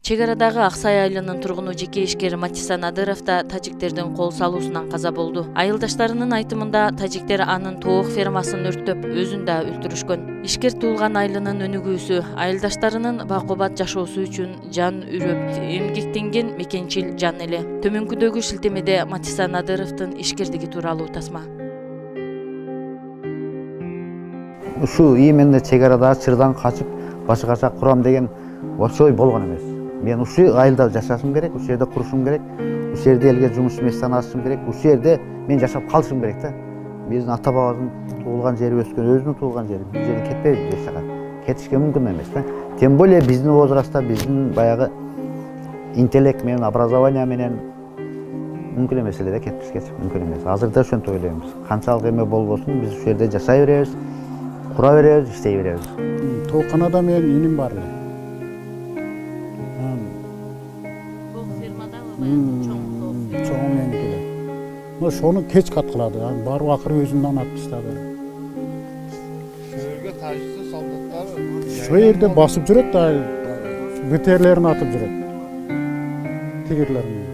Чек арадагы Аксай айылынын тургуну жеке ишкер Матиса Надыров да тажиктердин кол салуусунан каза болду. Айылдаштарынын айтымында тажиктер анын тоок фермасын өрттөп, өзүн да өлтүрүшкөн. Ишкер туулган айылынын өнүгүүсү, айылдаштарынын бакубат жашоосу үчүн жан үрөп, эмгектенген мекенчил жан эле. Төмөнкүдөгү шилтемеде Матиса Надыровдун ишкердиги тууралуу тасма. Ушу именно чек арада чырдан качып, башка кача курам деген ошой болгон эмес. Мен ушу айылда жашашым керек, ушу жерде курушум керек, ушу жерде элге жумуш месттен ачышым керек, ушу жерде мен жашап калышым керек да. Биздин ата бабабыздын туулган жери, өскөн өзүнүн туулган жери, бул жерден кетпейбиз эч жака. Кетишке мүмкүн эмес да. Тем более биздин возрастта, биздин баягы интеллект менен, образование менен мүмкүн эмес эле да кетишке, мүмкүн эмес. Азырда ошентип ойлойбуз. Канчалык эме болбосун, биз ушу жерде жашай беребиз, кура беребиз, иштей беребиз. Тооканада менин иним бар эле. Чоң меникиле. Ошону кеч каткылады. Барып акыры өзүнөн атып таштады. Жерге тажикстан солдаттары Ошол жерде басып жүрөт да, БТРлерин атып жүрөт. Тигирлерин.